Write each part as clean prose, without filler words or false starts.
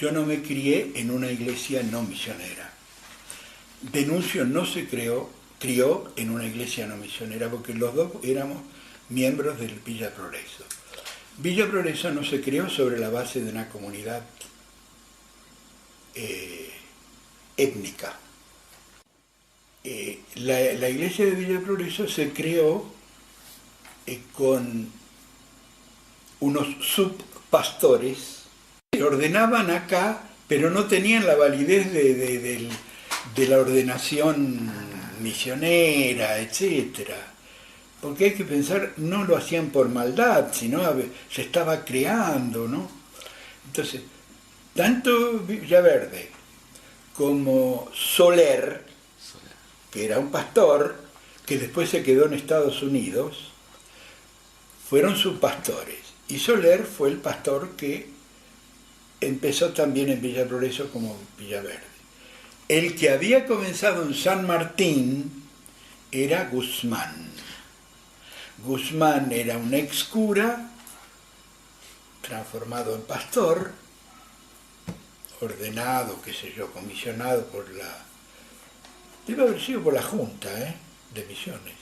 Yo no me crié en una iglesia no misionera. Denuncio no se crió en una iglesia no misionera porque los dos éramos miembros del Villa Progreso. Villa Progreso no se creó sobre la base de una comunidad étnica. La iglesia de Villa Progreso se creó con unos subpastores que ordenaban acá, pero no tenían la validez de la ordenación misionera, etc. Porque hay que pensar, no lo hacían por maldad, sino se estaba creando, ¿no? Entonces, tanto Villaverde como Soler, que era un pastor, que después se quedó en Estados Unidos, fueron sus pastores. Y Soler fue el pastor que empezó también en Villa Progreso como Villaverde. El que había comenzado en San Martín era Guzmán. Guzmán era un ex cura, transformado en pastor, ordenado, qué sé yo, comisionado por la... Debe haber sido por la Junta de Misiones.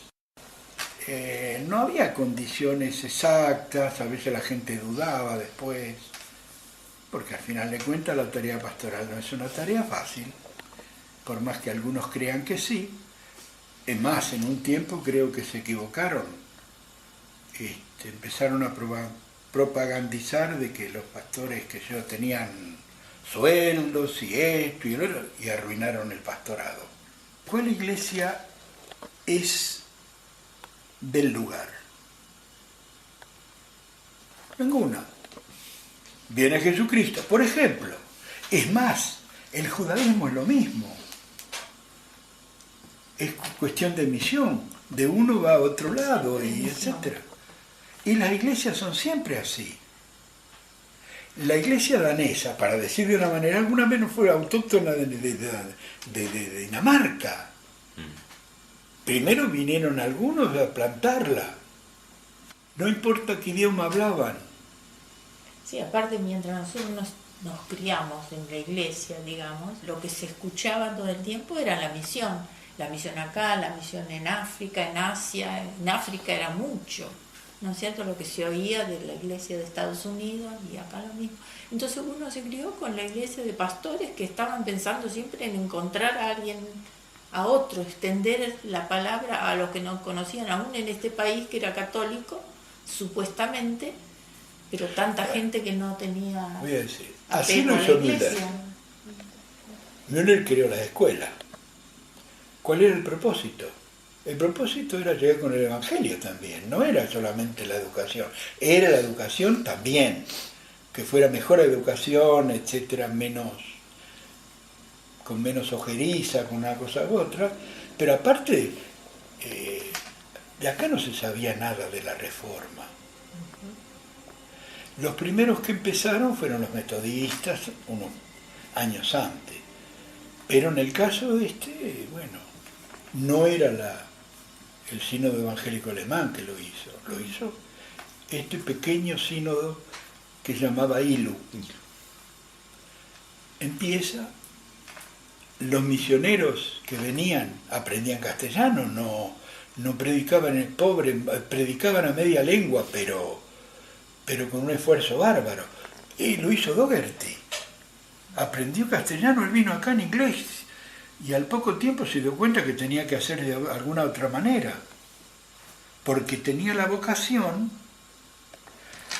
No había condiciones exactas, a veces la gente dudaba después, porque al final de cuentas la tarea pastoral no es una tarea fácil, por más que algunos crean que sí. Es más, en un tiempo creo que se equivocaron. Empezaron a propagandizar de que los pastores que yo tenían sueldos y esto y lo otro, y arruinaron el pastorado. ¿Cuál iglesia es del lugar? Ninguna. Viene Jesucristo, por ejemplo. Es más, el judaísmo es lo mismo. Es cuestión de misión. De uno va a otro lado, y etcétera. Y las iglesias son siempre así. La iglesia danesa, para decir de una manera, alguna vez no fue autóctona de Dinamarca. Primero vinieron algunos a plantarla. No importa qué idioma hablaban. Sí, aparte mientras nosotros nos criamos en la iglesia, digamos, lo que se escuchaba todo el tiempo era la misión. La misión acá, la misión en África, en Asia. En África era mucho, ¿no es cierto? Lo que se oía de la iglesia de Estados Unidos y acá lo mismo. Entonces uno se crió con la iglesia de pastores que estaban pensando siempre en encontrar a alguien, a otro, extender la palabra a los que no conocían, aún en este país que era católico, supuestamente, pero tanta gente que no tenía... Voy a decir, así lo hizo Müller. Müller creó las escuelas. ¿Cuál era el propósito? El propósito era llegar con el Evangelio también, no era solamente la educación, era la educación también, que fuera mejor educación, etcétera, con menos ojeriza, con una cosa u otra, pero aparte, de acá no se sabía nada de la Reforma. Los primeros que empezaron fueron los metodistas, unos años antes, pero en el caso de bueno, no era el sínodo evangélico alemán que lo hizo este pequeño sínodo que se llamaba ILU. Empieza, los misioneros que venían aprendían castellano, no predicaban el pobre, predicaban a media lengua, pero con un esfuerzo bárbaro. Y lo hizo Dougherty. Aprendió castellano, él vino acá en inglés. Y al poco tiempo se dio cuenta que tenía que hacer de alguna otra manera, porque tenía la vocación,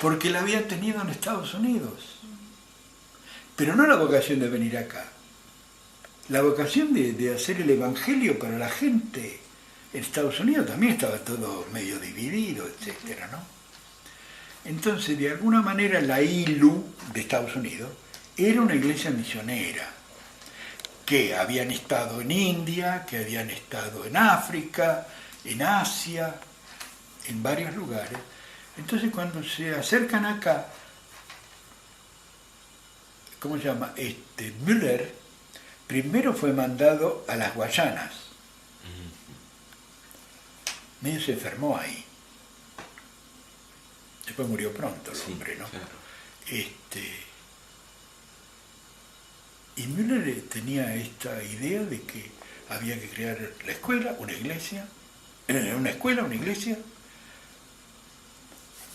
porque la había tenido en Estados Unidos. Pero no la vocación de venir acá, la vocación de hacer el evangelio para la gente. En Estados Unidos también estaba todo medio dividido, etcétera, ¿no? Entonces, de alguna manera, la ILU de Estados Unidos era una iglesia misionera, que habían estado en India, que habían estado en África, en Asia, en varios lugares. Entonces cuando se acercan acá, ¿cómo se llama? Müller primero fue mandado a las Guayanas. Medio se enfermó ahí. Después murió pronto el hombre, ¿no? Claro. Y Müller tenía esta idea de que había que crear la escuela, una iglesia, una iglesia,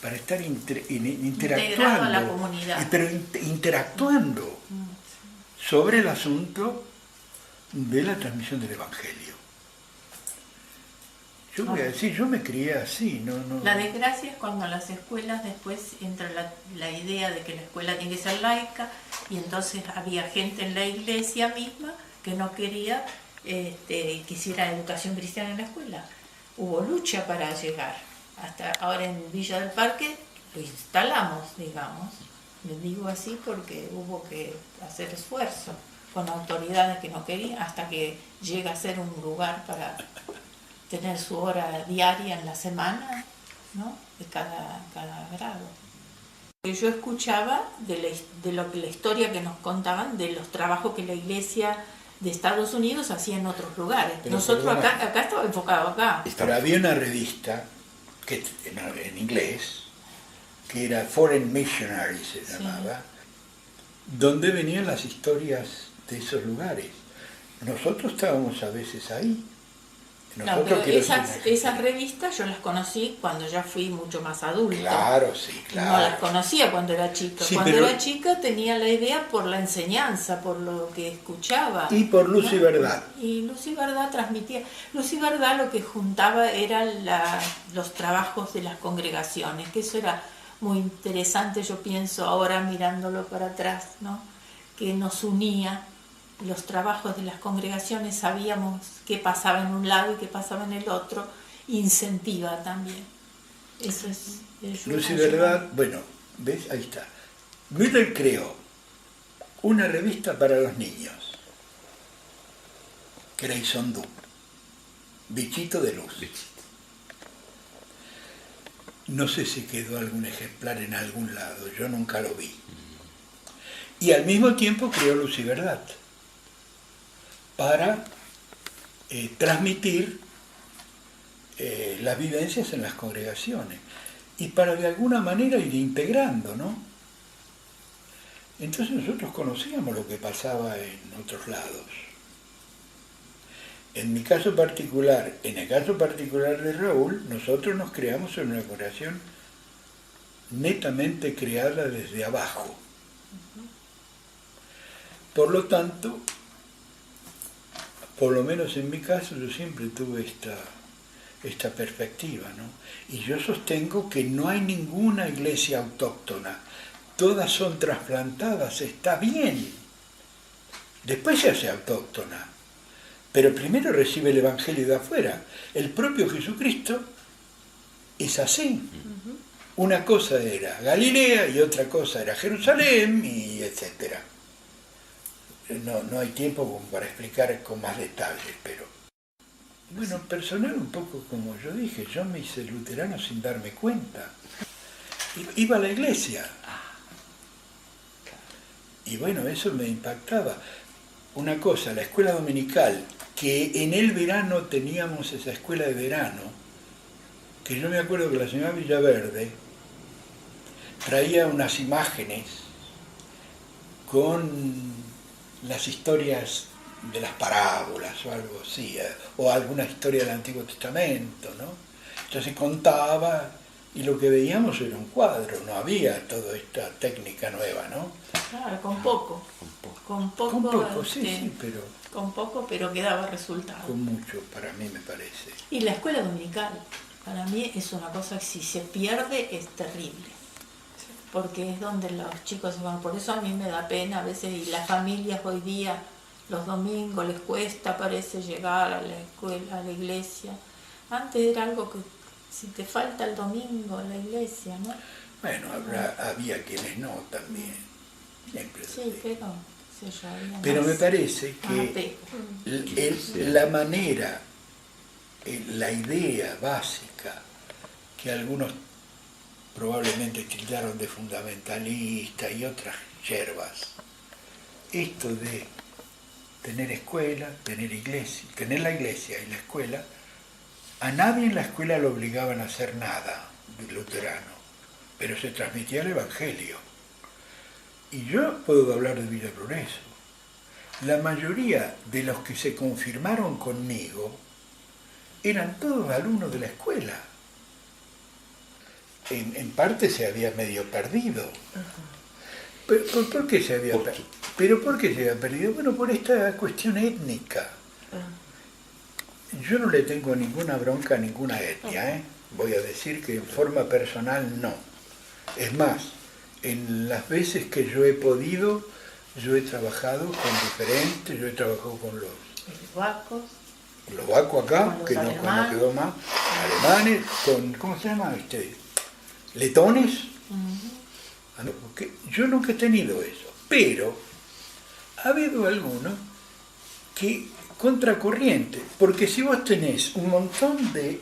para estar interactuando, a la comunidad. pero interactuando sobre el asunto de la transmisión del Evangelio. Yo voy a decir, yo me crié así, no. La desgracia es cuando las escuelas después entra la idea de que la escuela tiene que ser laica, y entonces había gente en la iglesia misma que no quería que hiciera educación cristiana en la escuela. Hubo lucha para llegar. Hasta ahora en Villa del Parque lo instalamos, digamos. Les digo así porque hubo que hacer esfuerzo con autoridades que no querían, hasta que llega a ser un lugar para tener su hora diaria en la semana, ¿no? De cada grado. Yo escuchaba de lo que la historia que nos contaban de los trabajos que la iglesia de Estados Unidos hacía en otros lugares. Pero nosotros acá estaba enfocado acá. Pero había una revista que en inglés que era Foreign Missionary, se llamaba, donde venían las historias de esos lugares. Nosotros estábamos a veces ahí. No, pero esas revistas yo las conocí cuando ya fui mucho más adulta. Claro, sí, claro. No las conocía cuando era chica. Sí, cuando era chica tenía la idea por la enseñanza, por lo que escuchaba. Y por Luz y Verdad. Y Luz y Verdad transmitía. Luz y Verdad lo que juntaba eran los trabajos de las congregaciones, que eso era muy interesante, yo pienso ahora mirándolo para atrás, ¿no? Que nos unía. Los trabajos de las congregaciones, sabíamos qué pasaba en un lado y qué pasaba en el otro, incentiva también. Eso es Luz y Verdad, bueno, ¿ves? Ahí está. Müller creó una revista para los niños, que era Isondú, Bichito de Luz. No sé si quedó algún ejemplar en algún lado, yo nunca lo vi. Y al mismo tiempo creó Luz y Verdad, para transmitir las vivencias en las congregaciones y para de alguna manera ir integrando, ¿no? Entonces nosotros conocíamos lo que pasaba en otros lados. En mi caso particular, en el caso particular de Raúl, nosotros nos creamos en una congregación netamente creada desde abajo. Por lo tanto, por lo menos en mi caso, yo siempre tuve esta perspectiva, ¿no? Y yo sostengo que no hay ninguna iglesia autóctona, todas son trasplantadas, está bien. Después se hace autóctona, pero primero recibe el Evangelio de afuera. El propio Jesucristo es así. Una cosa era Galilea y otra cosa era Jerusalén, y etcétera. No hay tiempo como para explicar con más detalles, pero... Bueno, personal un poco como yo dije, yo me hice luterano sin darme cuenta. Iba a la iglesia. Y bueno, eso me impactaba. Una cosa, la escuela dominical, que en el verano teníamos esa escuela de verano, que yo me acuerdo que la señora Villaverde traía unas imágenes con las historias de las parábolas o algo así, o alguna historia del Antiguo Testamento, ¿no? Entonces contaba y lo que veíamos era un cuadro, no había toda esta técnica nueva, ¿no? Claro, con poco. Con poco, sí, pero... Con poco, pero quedaba resultado. Con mucho, para mí me parece. Y la escuela dominical, para mí es una cosa que si se pierde es terrible. Porque es donde los chicos se van. Por eso a mí me da pena a veces, y las familias hoy día, los domingos les cuesta, parece, llegar a la escuela, a la iglesia. Antes era algo que, si te falta el domingo en la iglesia, ¿no? Bueno, había quienes no también. Siempre. Sí, pero me parece que la manera, la idea básica que algunos probablemente tildaron de fundamentalista y otras yerbas, esto de tener escuela, tener iglesia, tener la iglesia y la escuela, a nadie en la escuela lo obligaban a hacer nada de luterano, pero se transmitía el Evangelio. Y yo puedo hablar de Villa Progreso. la mayoría de los que se confirmaron conmigo eran todos alumnos de la escuela. En parte se había medio perdido. ¿Por qué se había perdido? ¿Pero por qué se había perdido? Bueno, por esta cuestión étnica. Yo no le tengo ninguna bronca a ninguna etnia, ¿eh? Voy a decir que en forma personal no. Es más, en las veces que yo he podido, yo he trabajado con diferentes, yo he trabajado con los vacos acá, que no quedó más, alemanes, con, ¿cómo se llama? Letones. Porque yo nunca he tenido eso, pero ha habido algunos que contracorriente, porque si vos tenés un montón de